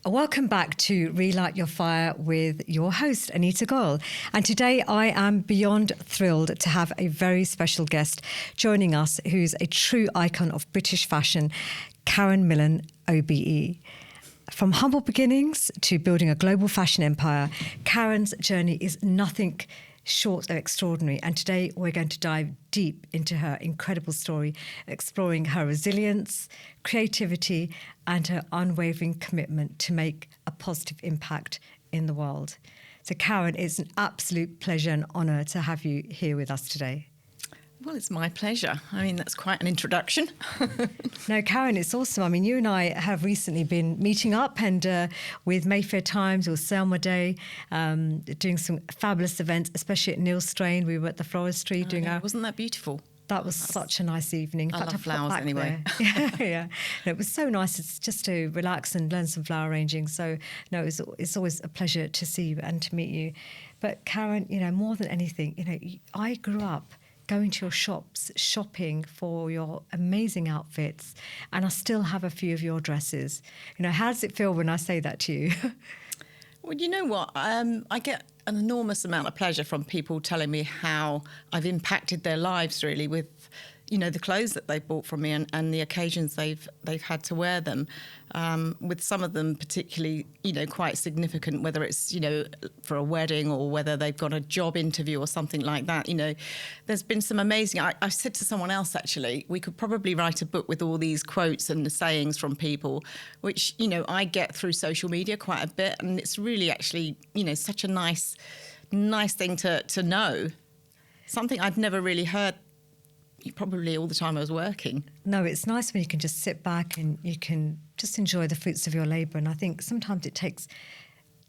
Welcome back to Relight Your Fire with your host, Anita Goyle. And today I am beyond thrilled to have a very special guest joining us who's a true icon of British fashion, Karen Millen OBE. From humble beginnings to building a global fashion empire, Karen's journey is nothing short of extraordinary. And today we're going to dive deep into her incredible story, exploring her resilience, creativity, and her unwavering commitment to make a positive impact in the world. So Karen, it's an absolute pleasure and honour to have you here with us today. Well, it's my pleasure. I mean, that's quite an introduction. No, Karen, it's awesome. I mean, you and I have recently been meeting up and with Mayfair Times or Selma Day, doing some fabulous events, especially at Neil Strain. We were at the Floristry doing our... Wasn't that beautiful? That was such a nice evening. In I fact, love flowers anyway. Yeah. No, it was so nice. It's just to relax and learn some flower arranging. So, no, it's always a pleasure to see you and to meet you. But Karen, more than anything, I grew up going to your shops, shopping for your amazing outfits, and I still have a few of your dresses. How does it feel when I say that to you? Well, you know what? I get an enormous amount of pleasure from people telling me how I've impacted their lives really with, the clothes that they've bought from me and the occasions they've had to wear them. With some of them particularly, quite significant, whether it's, for a wedding or whether they've got a job interview or something like that. There's been some amazing... I said to someone else, actually, we could probably write a book with all these quotes and the sayings from people, which, I get through social media quite a bit. And it's really actually, such a nice thing to know. Something I'd never really heard probably all the time I was working. No, it's nice when you can just sit back and you can just enjoy the fruits of your labour. And I think sometimes it takes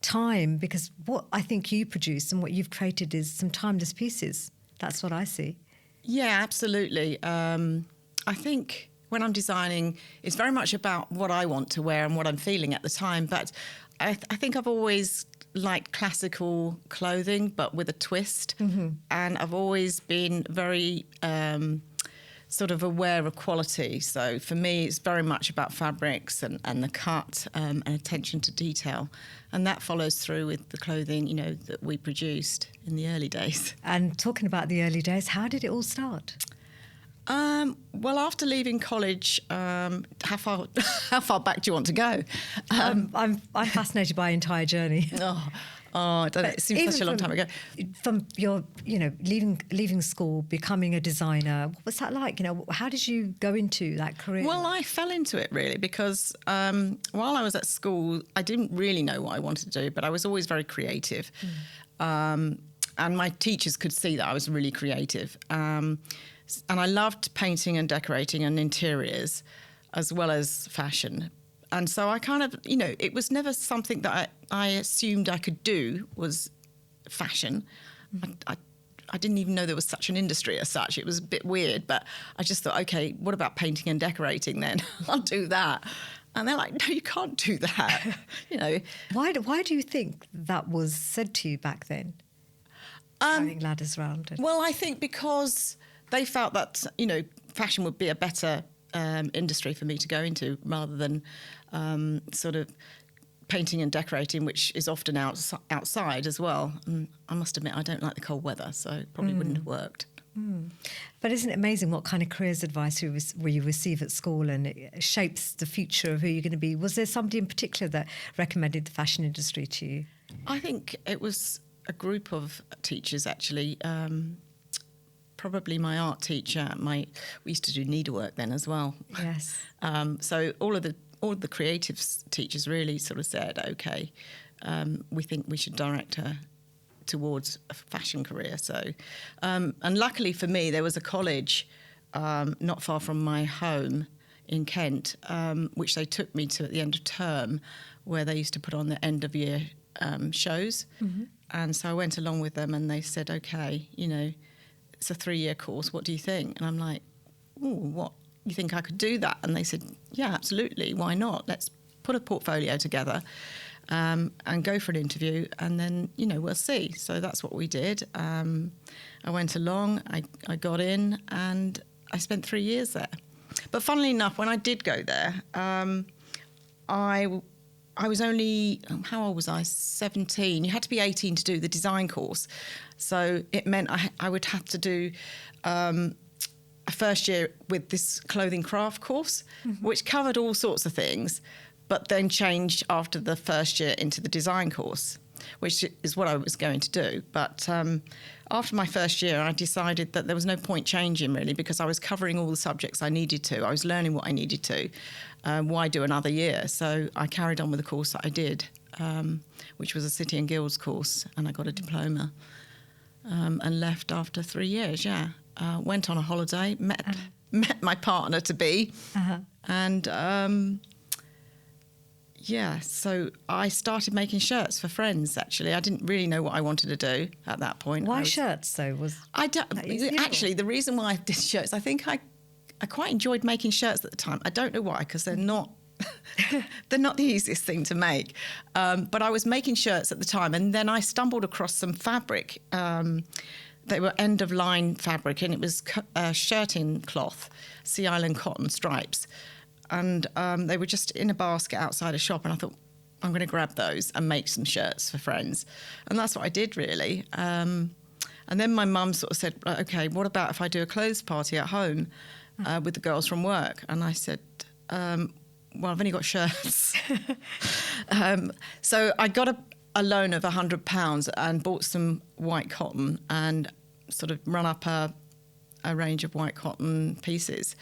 time, because what I think you produce and what you've created is some timeless pieces. That's what I see. Yeah, absolutely. I think when I'm designing, it's very much about what I want to wear and what I'm feeling at the time. But I think I've always liked classical clothing, but with a twist. Mm-hmm. And I've always been very sort of aware of quality. So for me, it's very much about fabrics and the cut and attention to detail. And that follows through with the clothing, that we produced in the early days. And talking about the early days, how did it all start? Well, after leaving college, how far back do you want to go? I'm fascinated by the entire journey. It seems such a long time ago. From your, leaving school, becoming a designer, what was that like? How did you go into that career? Well, I fell into it really because while I was at school, I didn't really know what I wanted to do, but I was always very creative. And my teachers could see that I was really creative. And I loved painting and decorating and interiors as well as fashion. And so I kind of, it was never something that I assumed I could do was fashion. I didn't even know there was such an industry as such. It was a bit weird, but I just thought, okay, what about painting and decorating then? I'll do that. And they're like, no, you can't do that. Why do you think that was said to you back then? Carrying ladders around. Well, I think because they felt that, fashion would be a better industry for me to go into rather than sort of painting and decorating, which is often outside as well. And I must admit, I don't like the cold weather, so it probably wouldn't have worked. But isn't it amazing what kind of careers advice you receive at school, and it shapes the future of who you're going to be? Was there somebody in particular that recommended the fashion industry to you? I think it was a group of teachers, actually. Probably my art teacher. We used to do needlework then as well. Yes. So all of the creative teachers really sort of said, okay, we think we should direct her towards a fashion career. So, and luckily for me, there was a college not far from my home in Kent, which they took me to at the end of term, where they used to put on the end of year shows. Mm-hmm. And so I went along with them, and they said, okay, it's a 3-year course. What do you think? And I'm like, what? You think I could do that? And they said, yeah, absolutely. Why not? Let's put a portfolio together and go for an interview, and then, we'll see. So that's what we did. I went along, I got in, and I spent 3 years there. But funnily enough, when I did go there, I I was only, how old was I? 17. You had to be 18 to do the design course. So it meant I would have to do a first year with this clothing craft course, which covered all sorts of things, but then changed after the first year into the design course, which is what I was going to do. But after my first year, I decided that there was no point changing, really, because I was covering all the subjects I needed to. I was learning what I needed to. Why do another year? So I carried on with the course that I did, which was a City and Guilds course, and I got a diploma and left after 3 years, went on a holiday, met my partner-to-be, and... so I started making shirts for friends, actually. I didn't really know what I wanted to do at that point. Why shirts, though? Actually, the reason why I did shirts, I think I quite enjoyed making shirts at the time. I don't know why, because they're not the easiest thing to make. But I was making shirts at the time, and then I stumbled across some fabric. They were end-of-line fabric, and it was shirting cloth, Sea Island cotton stripes. And they were just in a basket outside a shop, and I thought, I'm going to grab those and make some shirts for friends. And that's what I did, really. And then my mum sort of said, OK, what about if I do a clothes party at home with the girls from work? And I said, well, I've only got shirts. So I got a loan of £100 and bought some white cotton and sort of run up a range of white cotton pieces.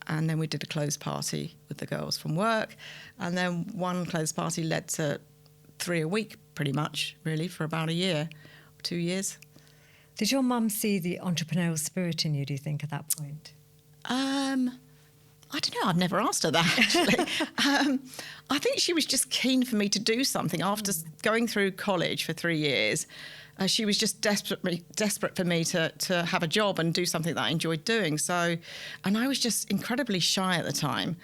And then we did a clothes party with the girls from work. And then one clothes party led to 3 a week, pretty much, really, for about a year, 2 years. Did your mum see the entrepreneurial spirit in you, do you think, at that point? I don't know. I've never asked her that, actually. I think she was just keen for me to do something. After going through college for 3 years, she was just desperate for me to have a job and do something that I enjoyed doing. So, and I was just incredibly shy at the time,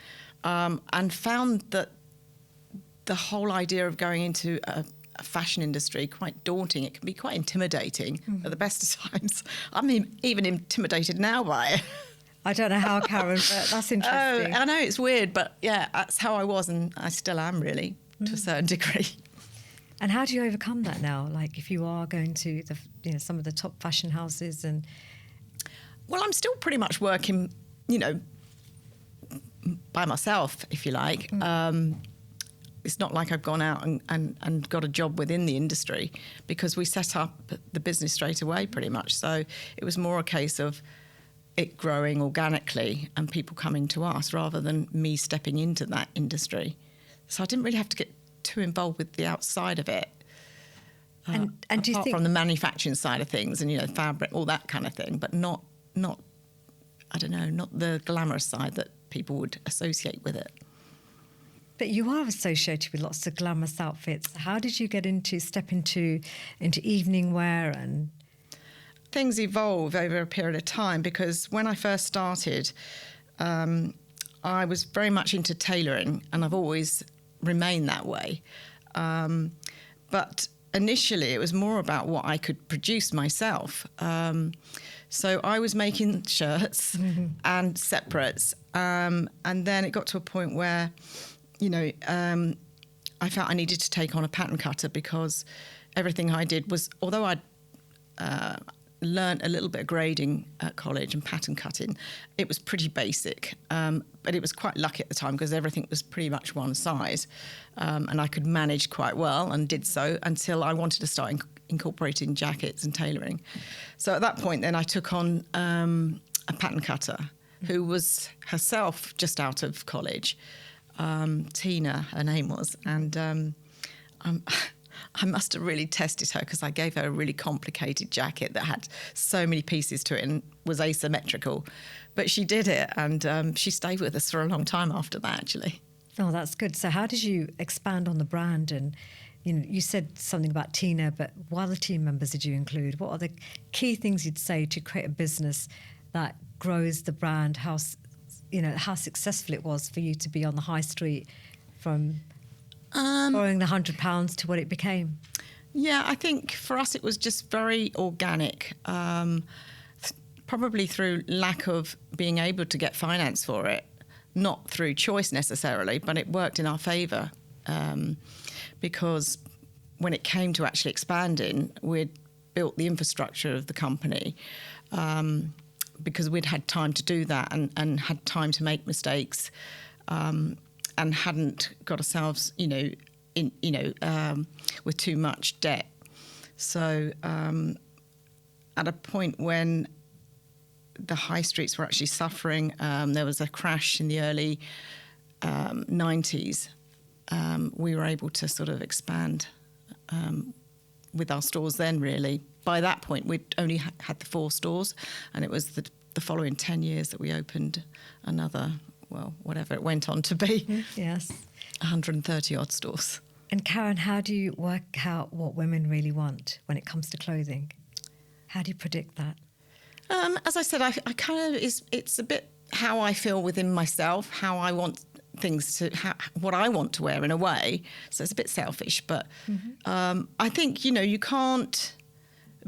and found that the whole idea of going into a fashion industry quite daunting. It can be quite intimidating at the best of times. I'm even intimidated now by it. I don't know how, Karen, but that's interesting. Oh, I know it's weird, but yeah, that's how I was, and I still am, really, to a certain degree. And how do you overcome that now? Like, if you are going to some of the top fashion houses, and well, I'm still pretty much working, by myself, if you like. It's not like I've gone out and got a job within the industry, because we set up the business straight away, pretty much. So it was more a case of it growing organically and people coming to us rather than me stepping into that industry. So I didn't really have to get too involved with the outside of it. And do you apart think, from the manufacturing side of things and, fabric, all that kind of thing, but not I don't know, not the glamorous side that people would associate with it. but you are associated with lots of glamorous outfits. How did you step into evening wear? And things evolve over a period of time, because when I first started, I was very much into tailoring, and I've always remained that way. But initially, it was more about what I could produce myself. So I was making shirts and separates, and then it got to a point where, I felt I needed to take on a pattern cutter, because everything I did was, although I'd learned a little bit of grading at college and pattern cutting, it was pretty basic. But it was quite lucky at the time, because everything was pretty much one size, and I could manage quite well, and did so until I wanted to start incorporating jackets and tailoring. So at that point, then I took on a pattern cutter who was herself just out of college. Tina, her name was, and I must have really tested her, because I gave her a really complicated jacket that had so many pieces to it and was asymmetrical. But she did it, and she stayed with us for a long time after that, actually. oh, that's good. So how did you expand on the brand? And you said something about Tina, but what other team members did you include? What are the key things you'd say to create a business that grows the brand? How successful it was for you to be on the high street from borrowing the £100 to what it became? Yeah, I think for us it was just very organic, probably through lack of being able to get finance for it, not through choice necessarily, but it worked in our favour. because when it came to actually expanding, we'd built the infrastructure of the company because we'd had time to do that and had time to make mistakes and hadn't got ourselves, with too much debt. So at a point when the high streets were actually suffering, there was a crash in the early 90s. We were able to sort of expand with our stores then, really. By that point, we'd only had the 4 stores, and it was the following 10 years that we opened another, well, whatever it went on to be. Yes. 130 odd stores. And Karen, how do you work out what women really want when it comes to clothing? How do you predict that? As I said, I kind of, it's a bit how I feel within myself, how I want things to, what I want to wear in a way. So it's a bit selfish, but I think, you can't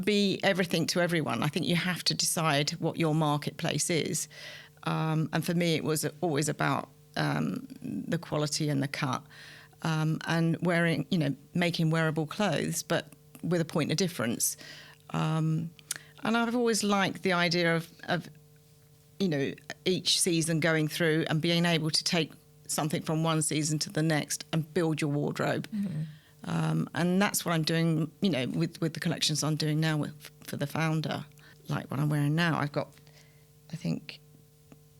be everything to everyone. I think you have to decide what your marketplace is. And for me, it was always about the quality and the cut and wearing, making wearable clothes, but with a point of difference. And I've always liked the idea of each season going through and being able to take something from one season to the next and build your wardrobe. And that's what I'm doing, with the collections I'm doing now for the founder. Like what I'm wearing now, I've got, I think,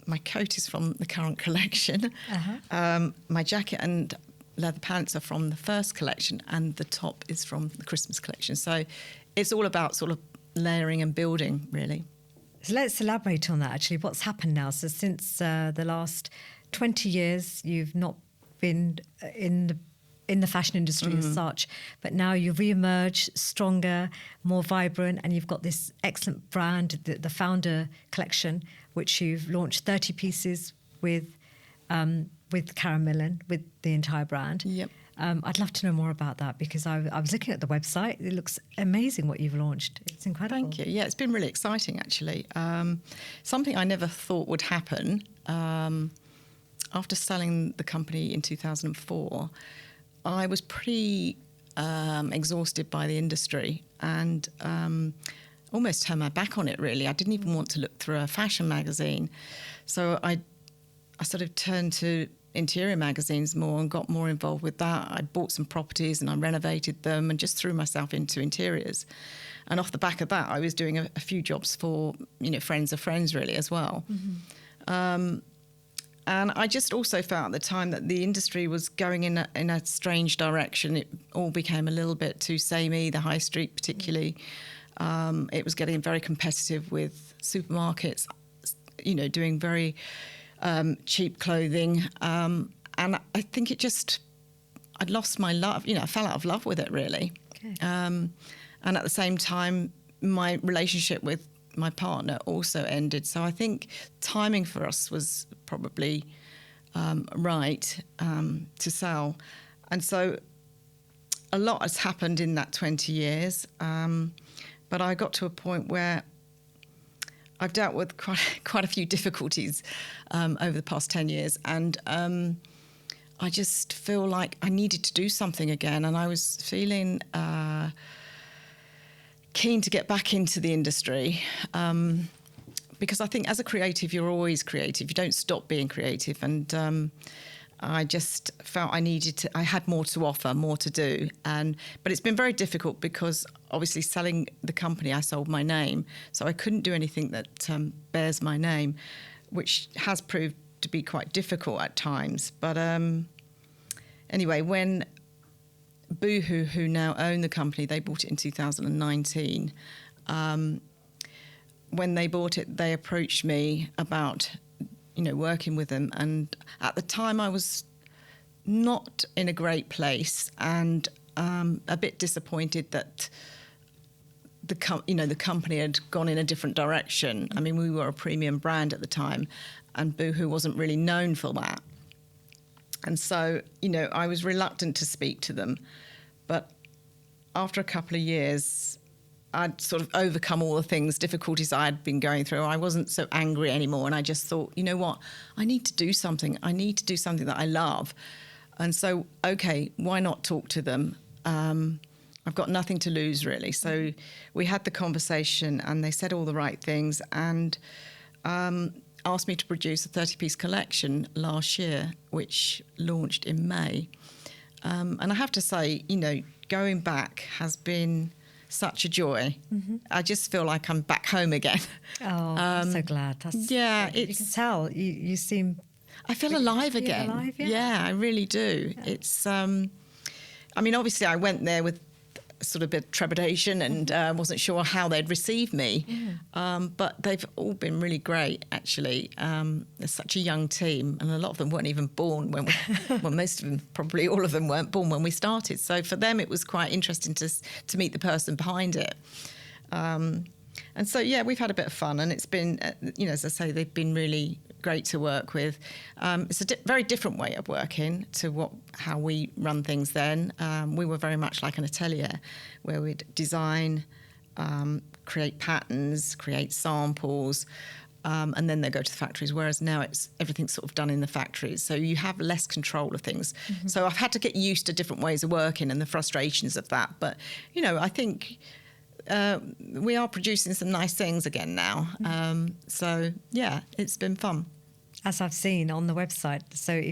my coat is from the current collection. My jacket and leather pants are from the first collection, and the top is from the Christmas collection. So it's all about sort of layering and building, really. So let's elaborate on that, actually. What's happened now? So since the last 20 years, you've not been in the fashion industry as such, but now you've re-emerged stronger, more vibrant, and you've got this excellent brand, the Founder Collection, which you've launched 30 pieces with Karen Millen, with the entire brand. Yep. I'd love to know more about that, because I was looking at the website. It looks amazing what you've launched. It's incredible. Thank you. Yeah, it's been really exciting, actually. Something I never thought would happen. After selling the company in 2004, I was pretty exhausted by the industry and almost turned my back on it, really. I didn't even want to look through a fashion magazine. So I sort of turned to interior magazines more and got more involved with that. I bought some properties and I renovated them and just threw myself into interiors. And off the back of that, I was doing a few jobs for, friends of friends, really, as well. And I just also felt at the time that the industry was going in a strange direction. It all became a little bit too samey, the high street particularly. It was getting very competitive with supermarkets, doing very cheap clothing. And I think I'd lost my love. I fell out of love with it, really. Okay. And at the same time, my relationship with my partner also ended. So I think timing for us was probably right to sell. And so a lot has happened in that 20 years. But I got to a point where I've dealt with quite a few difficulties over the past 10 years. And I just feel like I needed to do something again. And I was feeling keen to get back into the industry because I think as a creative, you're always creative. You don't stop being creative. And I just felt I had more to offer, more to do. But it's been very difficult because obviously selling the company, I sold my name. So I couldn't do anything that bears my name, which has proved to be quite difficult at times. But anyway, when Boohoo, who now own the company, they bought it in 2019. When they bought it, they approached me about, working with them. And at the time, I was not in a great place and a bit disappointed that the company had gone in a different direction. I mean, we were a premium brand at the time, and Boohoo wasn't really known for that. And so, I was reluctant to speak to them. But after a couple of years, I'd sort of overcome all the difficulties I had been going through. I wasn't so angry anymore. And I just thought, you know what? I need to do something. I need to do something that I love. And so, okay, why not talk to them? I've got nothing to lose, really. So we had the conversation and they said all the right things and asked me to produce a 30-piece collection last year, which launched in May. And I have to say, you know, going back has been such a joy. Mm-hmm. I just feel like I'm back home again. Oh, I'm so glad. Yeah, you can tell. You seem... I feel alive again. Alive, yeah. Yeah, I really do. Yeah. It's... I mean, obviously, I went there with sort of a bit of trepidation and wasn't sure how they'd receive me. Yeah. But they've all been really great, actually. There's such a young team, and a lot of them weren't even born when well, most of them, probably all of them weren't born when we started. So for them, it was quite interesting to meet the person behind it. And so, yeah, we've had a bit of fun, and it's been, you know, as I say, they've been really great to work with. It's a very different way of working to how we run things then. We were very much like an atelier where we'd design, create patterns, create samples, and then they go to the factories, whereas now everything's sort of done in the factories. So you have less control of things. Mm-hmm. So I've had to get used to different ways of working and the frustrations of that. But, you know, I think... we are producing some nice things again now. So, yeah, it's been fun. As I've seen on the website. So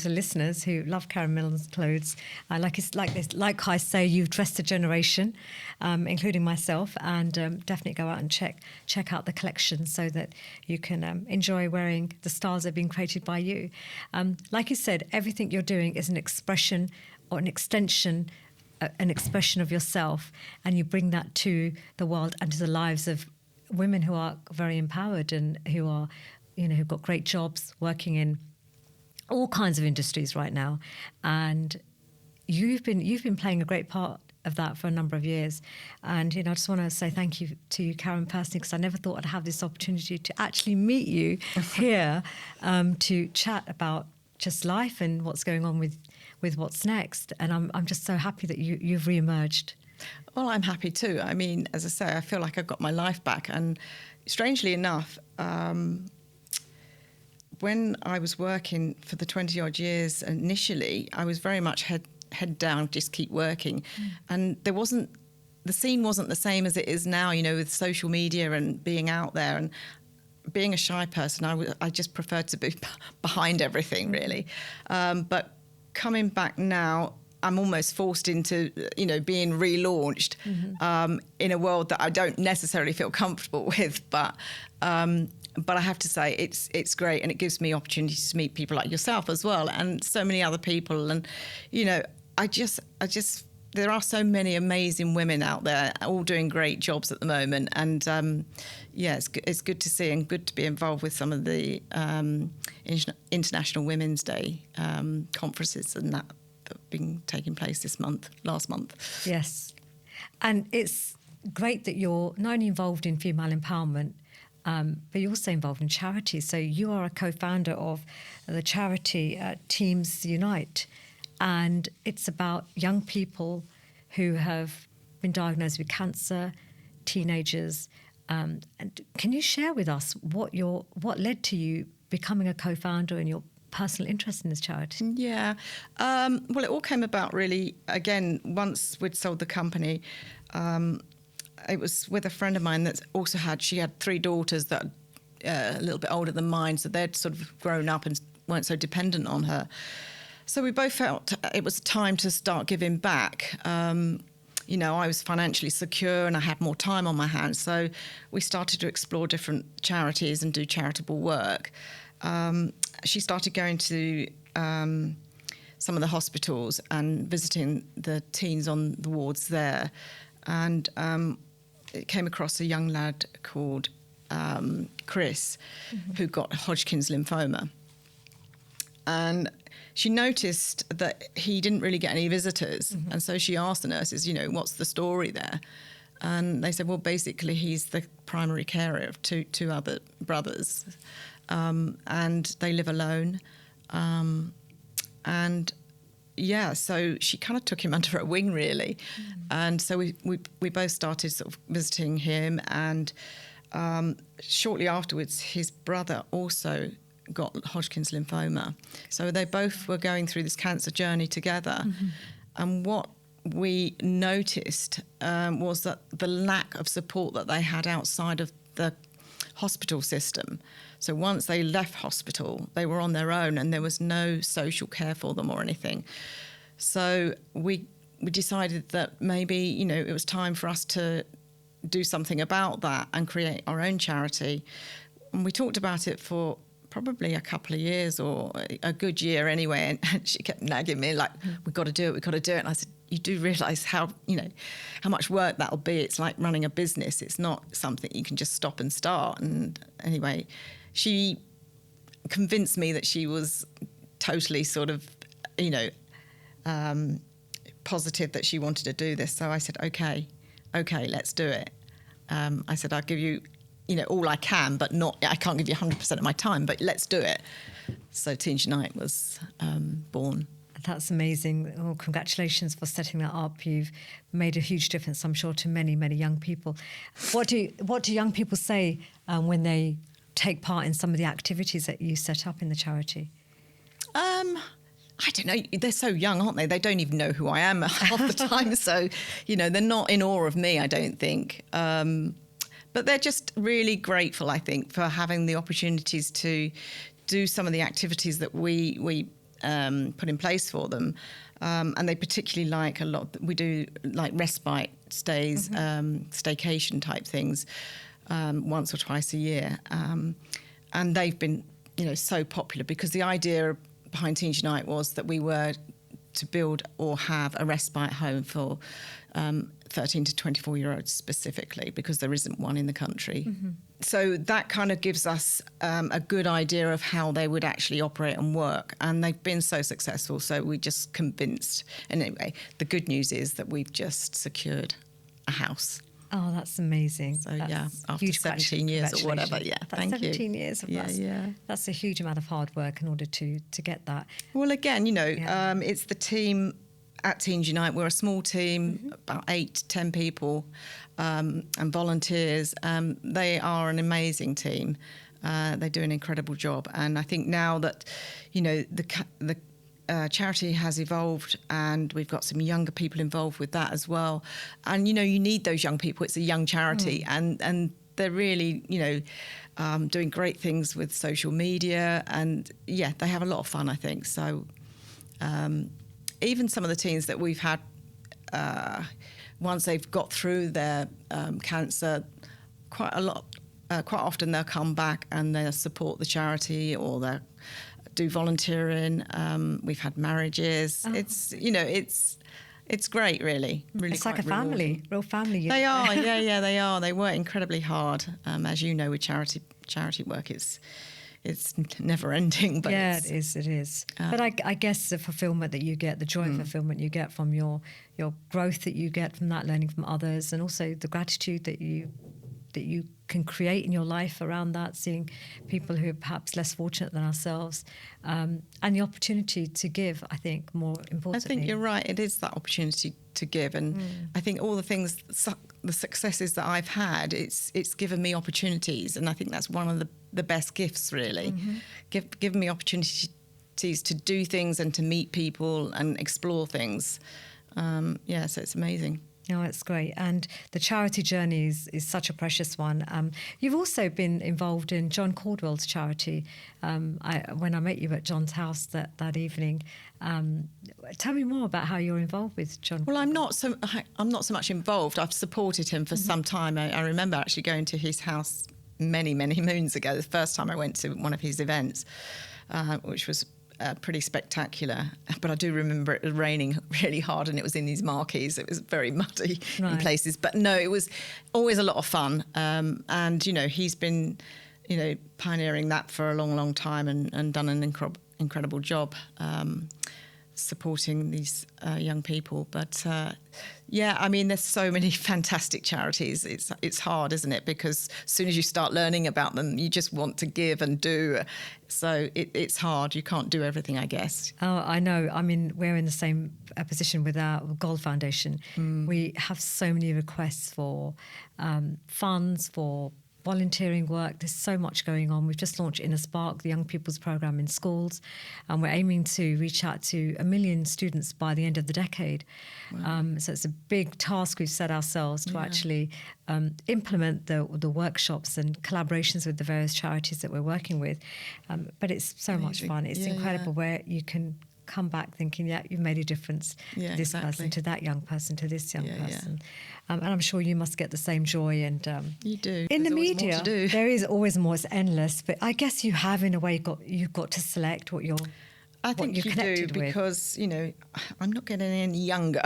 for listeners who love Karen Millen's clothes, like I say, you've dressed a generation, including myself, and definitely go out and check out the collection so that you can enjoy wearing the styles that have been created by you. Like you said, everything you're doing is an expression or an extension, an expression of yourself, and you bring that to the world and to the lives of women who are very empowered and who are, you know, who've got great jobs working in all kinds of industries right now. And you've been playing a great part of that for a number of years. And, you know, I just want to say thank you to you, Karen, personally, because I never thought I'd have this opportunity to actually meet you here to chat about just life and what's going on with what's next. And I'm just so happy that you've re-emerged. Well, I'm happy too. I mean, as I say, I feel like I've got my life back. And strangely enough, when I was working for the 20-odd years initially, I was very much head down, just keep working. And the scene wasn't the same as it is now, you know, with social media and being out there. And being a shy person, I just preferred to be behind everything, really. But coming back now, I'm almost forced into, you know, being relaunched in a world that I don't necessarily feel comfortable with. But I have to say it's great, and it gives me opportunities to meet people like yourself as well, and so many other people. And, you know, I just there are so many amazing women out there all doing great jobs at the moment. And yeah, it's good to see and good to be involved with some of the International Women's Day conferences and that have been taking place last month. Yes. And it's great that you're not only involved in female empowerment, but you're also involved in charity. So you are a co-founder of the charity Teams Unite. And it's about young people who have been diagnosed with cancer, teenagers. And can you share with us what led to you becoming a co-founder and your personal interest in this charity? Yeah. Well, it all came about really, again, once we'd sold the company. It was with a friend of mine that also she had 3 daughters that a little bit older than mine, so they'd sort of grown up and weren't so dependent on her. So we both felt it was time to start giving back. You know, I was financially secure and I had more time on my hands, so we started to explore different charities and do charitable work. She started going to some of the hospitals and visiting the teens on the wards there, and it came across a young lad called Chris, who got Hodgkin's lymphoma. And she noticed that he didn't really get any visitors. And so she asked the nurses, you know, what's the story there? And they said, well, basically, he's the primary carer of two other brothers. And they live alone. And yeah, so she kind of took him under her wing, really. And so we both started sort of visiting him. And shortly afterwards, his brother also got Hodgkin's lymphoma. So they both were going through this cancer journey together. And what we noticed was that the lack of support that they had outside of the hospital system. So once they left hospital, they were on their own and there was no social care for them or anything. So we decided that maybe, it was time for us to do something about that and create our own charity. And we talked about it for probably a couple of years, or a good year anyway, and she kept nagging me like, we've got to do it. And I said, you do realise how much work that'll be. It's like running a business. It's not something you can just stop and start. And anyway, she convinced me that she was totally sort of, positive that she wanted to do this. So I said, okay, let's do it. I said, I'll give you, all I can, but I can't give you 100% of my time, but let's do it. So Teens Unite was born. That's amazing. Oh, congratulations for setting that up. You've made a huge difference, I'm sure, to many, many young people. What do young people say when they take part in some of the activities that you set up in the charity? I don't know. They're so young, aren't they? They don't even know who I am half the time. So, they're not in awe of me, I don't think. But they're just really grateful, I think, for having the opportunities to do some of the activities that we put in place for them. And they particularly like a lot. We do like respite stays, staycation type things once or twice a year. And they've been, so popular because the idea behind Teens Unite was that we were to build or have a respite home for 13 to 24-year-olds specifically, because there isn't one in the country. So that kind of gives us a good idea of how they would actually operate and work. And they've been so successful, so we just convinced. And anyway, the good news is that we've just secured a house. Oh, that's amazing. So, after 17 years or whatever, thank you. 17 years of that. That's a huge amount of hard work in order to get that. Well, again, it's the team at Teens Unite. We're a small team, about 8 to 10 people, and volunteers. They are an amazing team. They do an incredible job. And I think now that, the charity has evolved and we've got some younger people involved with that as well. And, you need those young people. It's a young charity and they're really, doing great things with social media. And, they have a lot of fun, I think. So even some of the teens that we've had, once they've got through their cancer, quite often they'll come back and they'll support the charity or they'll do volunteering. We've had marriages. Oh. It's great, really. It's like a family, real family. They are, they are. They work incredibly hard. As you know, with charity work, it's never ending. But it is. But I guess the fulfillment that you get, the joy and fulfillment you get from your growth that you get from that, learning from others, and also the gratitude that you can create in your life around that, seeing people who are perhaps less fortunate than ourselves, and the opportunity to give, I think, more importantly. I think you're right. It is that opportunity to give. And I think all the things, the successes that I've had, it's given me opportunities. And I think that's one of the best gifts, really. Given me opportunities to do things and to meet people and explore things. So it's amazing. Oh, it's great. And the charity journey is such a precious one. You've also been involved in John Caldwell's charity. When I met you at John's house that evening, tell me more about how you're involved with John. Well, I'm not so much involved. I've supported him for some time. I remember actually going to his house many, many moons ago, the first time I went to one of his events, which was pretty spectacular. But I do remember it was raining really hard and it was in these marquees. It was very muddy in places. But no, it was always a lot of fun. And, he's been, pioneering that for a long, long time and done an incredible job supporting these young people. But there's so many fantastic charities. It's hard, isn't it? Because as soon as you start learning about them, you just want to give and do. So it's hard. You can't do everything, I guess. Oh, I know. I mean, we're in the same position with our Gold Foundation. We have so many requests for funds, for volunteering work. There's so much going on. We've just launched Inner Spark, the young people's program in schools, and we're aiming to reach out to 1 million students by the end of the decade. Wow. So it's a big task we've set ourselves to actually implement the workshops and collaborations with the various charities that we're working with. But it's so much fun. It's incredible where you can come back thinking, you've made a difference to this person, to that young person, to this young person. And I'm sure you must get the same joy. And you do. In There's the always media, more to do. there is always more. It's endless. But I guess you have, in a way, you've got to select what you're. I think you do because, I'm not getting any younger.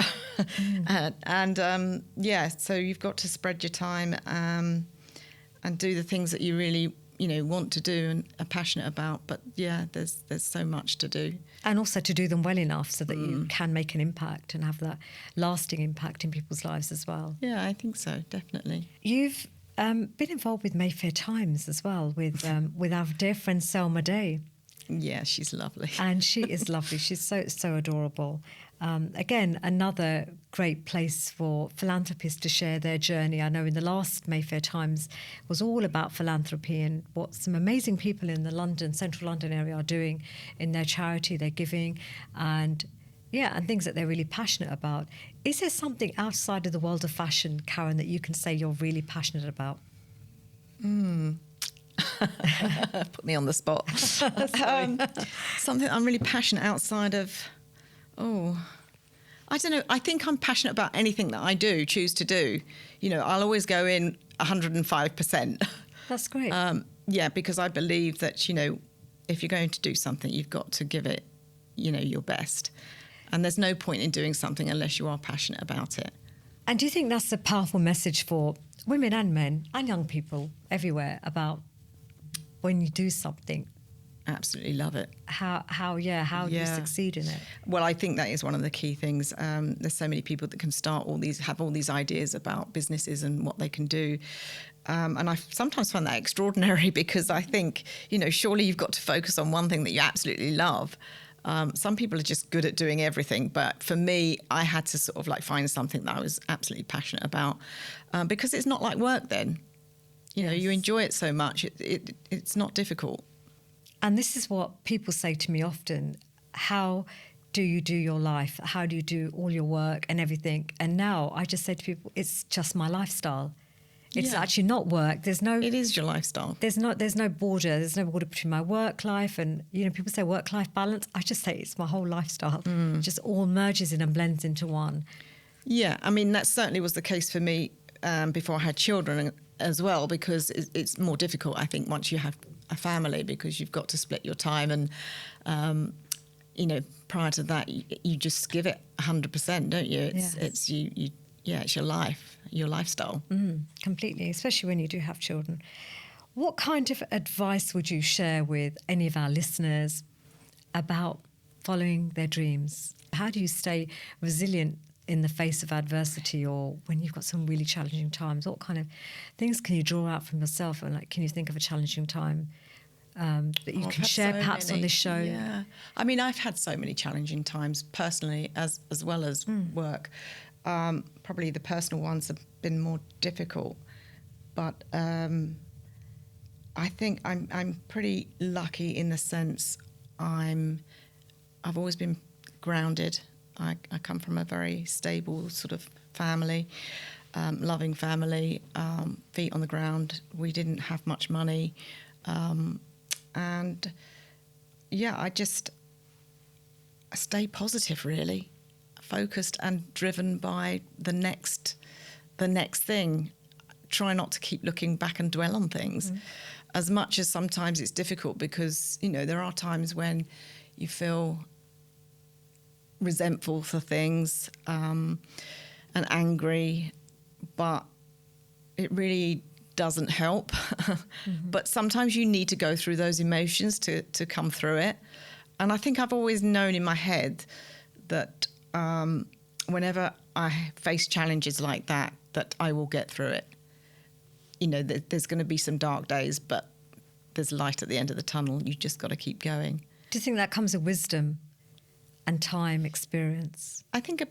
So you've got to spread your time and do the things that you really, want to do and are passionate about. But, there's so much to do. And also to do them well enough so that you can make an impact and have that lasting impact in people's lives as well. Yeah, I think so, definitely. You've been involved with Mayfair Times as well, with our dear friend Selma Day. Yeah, she's lovely. And she is lovely. She's so adorable. Again, another great place for philanthropists to share their journey. I know in the last Mayfair Times was all about philanthropy and what some amazing people in the central London area are doing in their charity, their giving, and things that they're really passionate about. Is there something outside of the world of fashion, Karen, that you can say you're really passionate about? Put me on the spot. Something I'm really passionate outside of. I don't know. I think I'm passionate about anything that I choose to do. I'll always go in 105%. That's great. Because I believe that, if you're going to do something, you've got to give it, your best. And there's no point in doing something unless you are passionate about it. And do you think that's a powerful message for women and men and young people everywhere about when you do something? Absolutely love it. How do you succeed in it? Well, I think that is one of the key things. There's so many people that can have all these ideas about businesses and what they can do. And I sometimes find that extraordinary because I think, surely you've got to focus on one thing that you absolutely love. Some people are just good at doing everything. But for me, I had to sort of find something that I was absolutely passionate about because it's not like work then. You enjoy it so much. It's not difficult. And this is what people say to me often. How do you do your life? How do you do all your work and everything? And now I just say to people, it's just my lifestyle. It's actually not work. It is your lifestyle. There's no border. There's no border between my work life and, people say work-life balance. I just say it's my whole lifestyle. It just all merges in and blends into one. Yeah, I mean, that certainly was the case for me before I had children as well, because it's more difficult, I think, once you have a family, because you've got to split your time and, prior to that, you just give it 100%, don't you? It's your life, your lifestyle. Completely, especially when you do have children. What kind of advice would you share with any of our listeners about following their dreams? How do you stay resilient in the face of adversity, or when you've got some really challenging times? What kind of things can you draw out from yourself? And can you think of a challenging time that you can share perhaps on this show? Yeah, I mean, I've had so many challenging times personally as well as work. Probably the personal ones have been more difficult, but I think I'm pretty lucky in the sense I've always been grounded. I come from a very stable sort of family, loving family, feet on the ground. We didn't have much money. I stay positive, really, focused and driven by the next thing. Try not to keep looking back and dwell on things as much as sometimes it's difficult, because, there are times when you feel resentful for things and angry, but it really doesn't help. But sometimes you need to go through those emotions to come through it. And I think I've always known in my head that whenever I face challenges like that I will get through it. There's going to be some dark days, but there's light at the end of the tunnel. You just got to keep going. Do you think that comes with wisdom and time, experience? I think,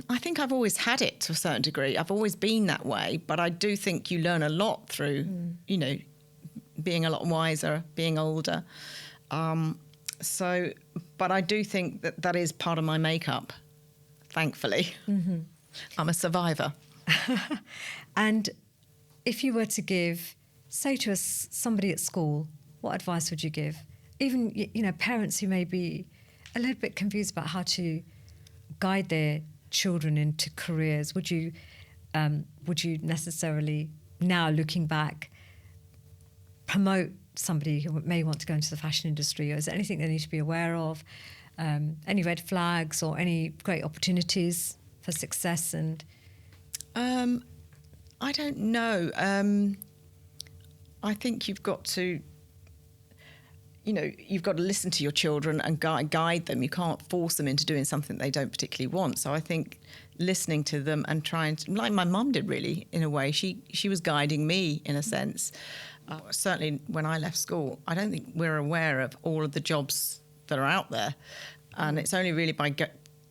I think I've always had it to a certain degree. I've always been that way, but I do think you learn a lot through, you know, being a lot wiser, being older. But I do think that is part of my makeup, thankfully. Mm-hmm. I'm a survivor. And if you were to give, say to somebody at school, what advice would you give? Even, you know, parents who may be a little bit confused about how to guide their children into careers, would you necessarily, now looking back, promote somebody who may want to go into the fashion industry, or is there anything they need to be aware of? Any red flags or any great opportunities for success? And I don't know. I think you've got to, you know, you've got to listen to your children and guide them. You can't force them into doing something they don't particularly want. So I think listening to them and trying to, like my mum did really, in a way, she was guiding me in a sense. Certainly when I left school, I don't think we're aware of all of the jobs that are out there. And it's only really by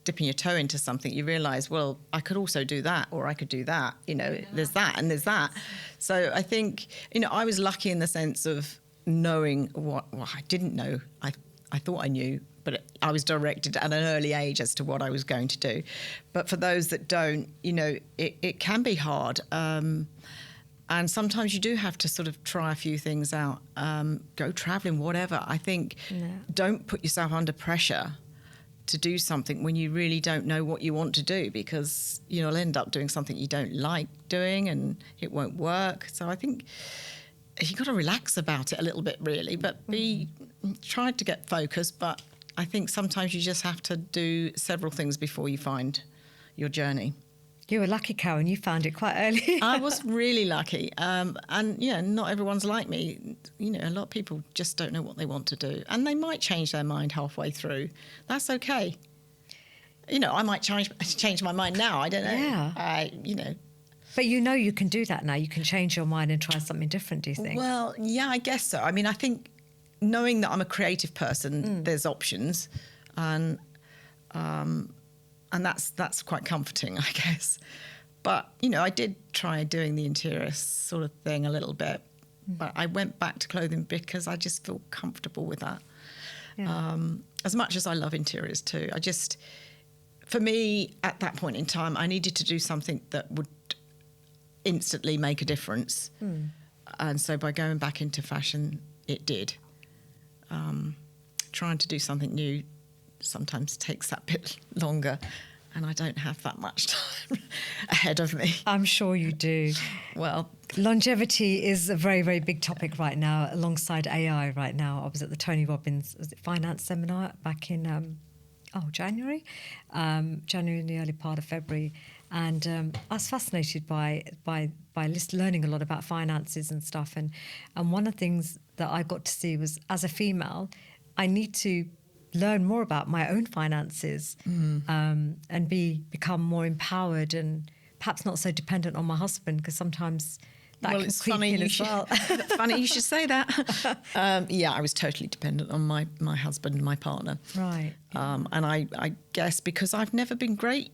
dipping your toe into something you realise, well, I could also do that, or I could do that. You know, there's that and there's that. So I think, you know, I was lucky in the sense of knowing what I didn't know. I thought I knew, but I was directed at an early age as to what I was going to do. But for those that don't, you know, it can be hard. And sometimes you do have to sort of try a few things out, go travelling, whatever. I think don't put yourself under pressure to do something when you really don't know what you want to do, because you'll end up doing something you don't like doing and it won't work. So I think you've got to relax about it a little bit, really, but try to get focused. But I think sometimes you just have to do several things before you find your journey. You were lucky, Karen. You found it quite early. I was really lucky. And, yeah, not everyone's like me. You know, a lot of people just don't know what they want to do. And they might change their mind halfway through. That's okay. You know, I might change my mind now. I don't know. Yeah. You know. But you know you can do that now. You can change your mind and try something different, do you think? Well, yeah, I guess so. I mean, I think knowing that I'm a creative person, there's options. And that's quite comforting, I guess. But, you know, I did try doing the interior sort of thing a little bit. But I went back to clothing because I just feel comfortable with that. Yeah. As much as I love interiors too. For me, at that point in time, I needed to do something that would instantly make a difference. And so by going back into fashion, it did. Trying to do something new sometimes takes that bit longer, and I don't have that much time ahead of me. I'm sure you do. Well, longevity is a very, very big topic right now, alongside AI right now. I was at the Tony Robbins finance seminar back in January in the early part of February, and I was fascinated by learning a lot about finances and stuff. And one of the things that I got to see was, as a female, I need to learn more about my own finances and become more empowered and perhaps not so dependent on my husband, because sometimes that can creep in as well. Funny you should say that. Yeah, I was totally dependent on my husband, my partner. Right. And I guess because I've never been great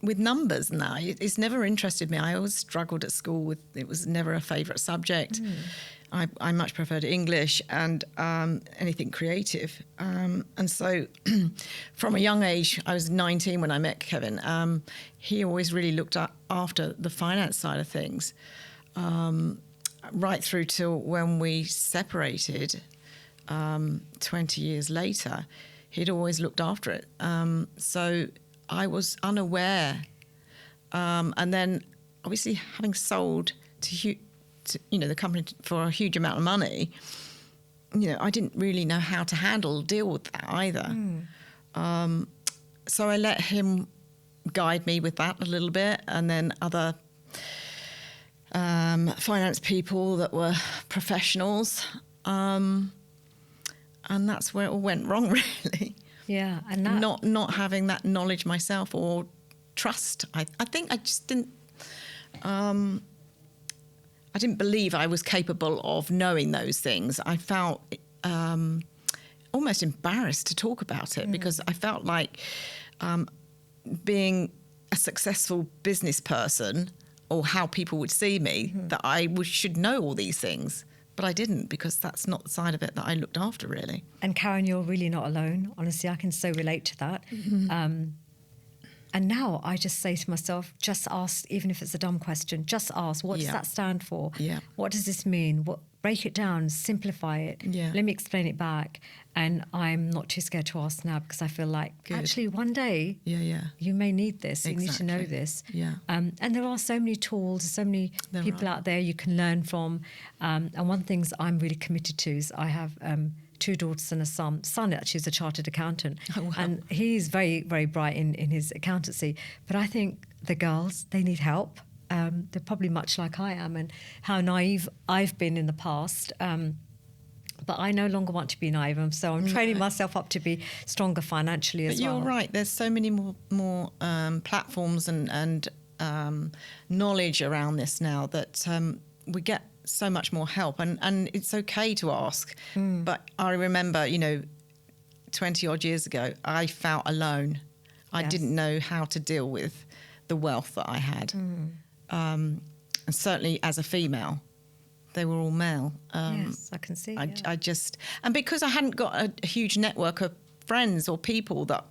with numbers now. It's never interested me. I always struggled at school it was never a favourite subject. I much preferred English and anything creative. And so from a young age, I was 19 when I met Kevin, he always really looked after the finance side of things, right through till when we separated 20 years later. He'd always looked after it. So I was unaware. And then obviously having sold to the company for a huge amount of money, I didn't really know how to deal with that either. So I let him guide me with that a little bit, and then other finance people that were professionals, and that's where it all went wrong, really. Yeah, and that... not having that knowledge myself or trust. I think I just didn't. I didn't believe I was capable of knowing those things. I felt almost embarrassed to talk about it because I felt like being a successful business person or how people would see me, that I should know all these things. But I didn't, because that's not the side of it that I looked after, really. And Karen, you're really not alone. Honestly, I can so relate to that. And now I just say to myself, just ask, even if it's a dumb question, just ask, what does that stand for? Yeah. What does this mean? Break it down, simplify it. Yeah. Let me explain it back. And I'm not too scared to ask now, because I feel like actually one day you may need this. Exactly. You need to know this. Yeah. And there are so many tools, so many people out there you can learn from. And one of the things I'm really committed to is I have 2 daughters and a son. Son actually is a chartered accountant. Oh, wow. And he's very, very bright in his accountancy. But I think the girls, they need help. They're probably much like I am, and how naive I've been in the past. But I no longer want to be naive, and so I'm training myself up to be stronger financially as well. But you're right. There's so many more platforms and knowledge around this now that we get so much more help, and it's okay to ask. But I remember, 20 odd years ago, I felt alone. I didn't know how to deal with the wealth that I had. And certainly as a female, they were all male. Yes, I can see. I just, and because I hadn't got a huge network of friends or people that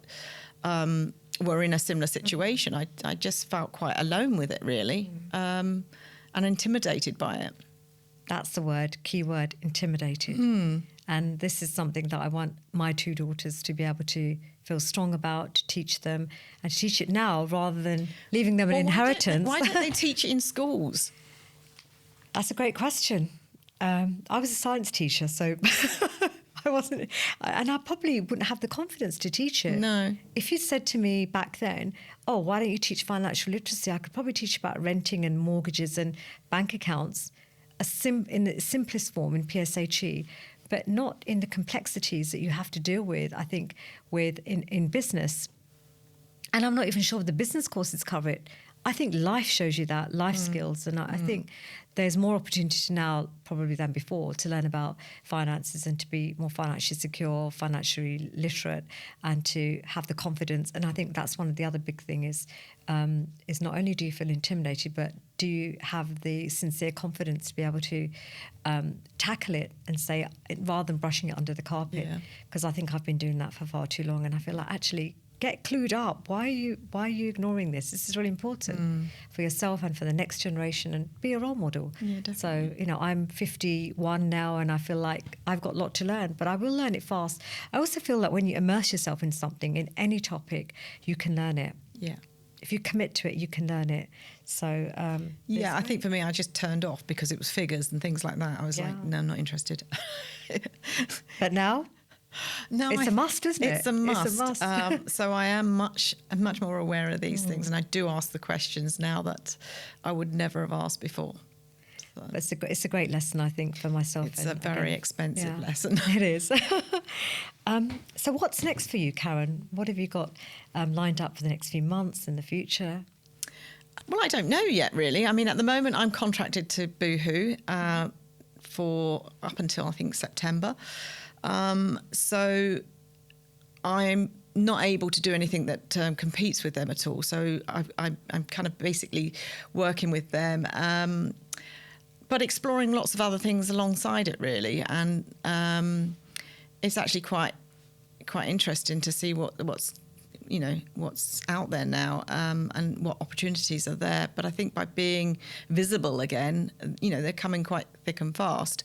were in a similar situation, I just felt quite alone with it, really, and intimidated by it. That's the word, key word, intimidated. And this is something that I want my 2 daughters to be able to feel strong about, to teach them, and to teach it now rather than leaving them an inheritance. Why don't they teach it in schools? That's a great question. I was a science teacher, so I wasn't, and I probably wouldn't have the confidence to teach it. No. If you'd said to me back then, oh, why don't you teach financial literacy? I could probably teach about renting and mortgages and bank accounts in the simplest form in PSHE, but not in the complexities that you have to deal with, I think, in business. And I'm not even sure if the business courses cover it. I think life shows you that, life skills. And I think there's more opportunity now probably than before to learn about finances and to be more financially secure, financially literate, and to have the confidence. And I think that's one of the other big things is not only do you feel intimidated, but do you have the sincere confidence to be able to tackle it and say, rather than brushing it under the carpet, because I think I've been doing that for far too long. And I feel like actually, get clued up. Why are you ignoring this? This is really important for yourself and for the next generation, and be a role model. Yeah, definitely. So, I'm 51 now, and I feel like I've got a lot to learn, but I will learn it fast. I also feel that when you immerse yourself in something, in any topic, you can learn it. Yeah. If you commit to it, you can learn it. So, I think for me, I just turned off because it was figures and things like that. I was like, no, I'm not interested. But now? No, it's a must, isn't it? It's a must. It's a must. So I am much more aware of these things, and I do ask the questions now that I would never have asked before. So it's a great lesson, I think, for myself. It's a very expensive lesson. It is. So what's next for you, Karen? What have you got lined up for the next few months in the future? Well, I don't know yet, really. I mean, at the moment, I'm contracted to Boohoo for up until, I think, September. So I'm not able to do anything that competes with them at all. So I'm kind of basically working with them, but exploring lots of other things alongside it, really. And it's actually quite interesting to see what's out there now, and what opportunities are there. But I think by being visible again, they're coming quite thick and fast.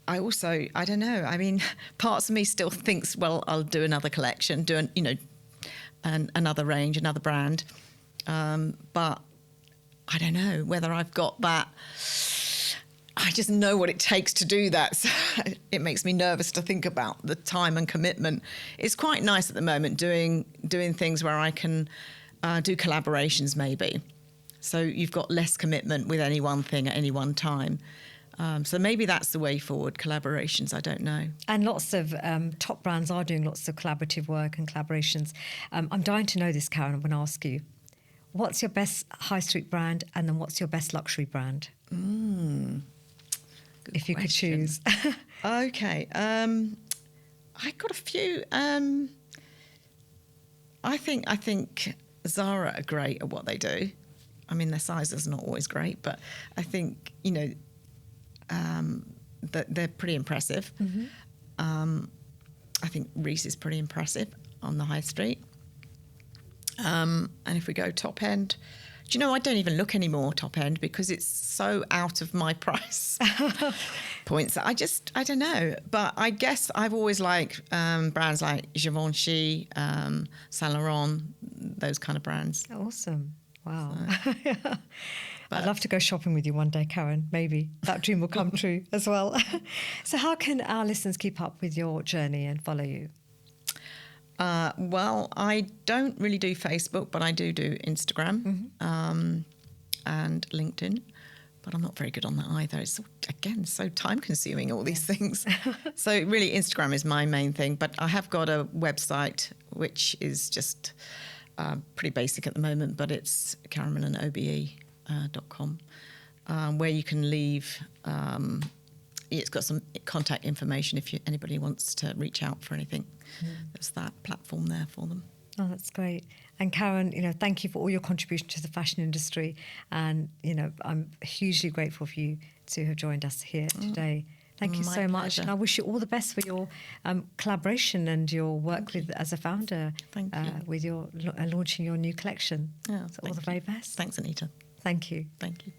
I don't know. I mean, parts of me still thinks, well, I'll do another collection, another range, another brand. But I don't know whether I've got that. I just know what it takes to do that. So it makes me nervous to think about the time and commitment. It's quite nice at the moment doing things where I can do collaborations maybe. So you've got less commitment with any one thing at any one time. So maybe that's the way forward, collaborations, I don't know. And lots of top brands are doing lots of collaborative work and collaborations. I'm dying to know this, Karen. I'm going to ask you, what's your best high street brand, and then what's your best luxury brand? If you could choose. Okay. I got a few. I think Zara are great at what they do. I mean, their size is not always great, but I think, that they're pretty impressive. I think Reiss is pretty impressive on the high street. And if we go top end, do you know, I don't even look anymore top end because it's so out of my price points. I don't know. But I guess I've always liked brands like Givenchy, Saint Laurent, those kind of brands. Awesome. Wow. I'd love to go shopping with you one day, Karen. Maybe that dream will come true as well. So how can our listeners keep up with your journey and follow you? Well, I don't really do Facebook, but I do Instagram and LinkedIn. But I'm not very good on that either. It's, again, so time-consuming, all these things. So really, Instagram is my main thing. But I have got a website, which is just pretty basic at the moment, but it's Karen Millen OBE.com, where you can leave... it's got some contact information if anybody wants to reach out for anything. There's that platform there for them. Oh, that's great. And Karen, thank you for all your contribution to the fashion industry. And, I'm hugely grateful for you to have joined us here today. Thank you so much. And I wish you all the best for your collaboration and your work as a founder. Thank you. With your launching your new collection. Yeah, so all the very best. Thanks, Anita. Thank you. Thank you.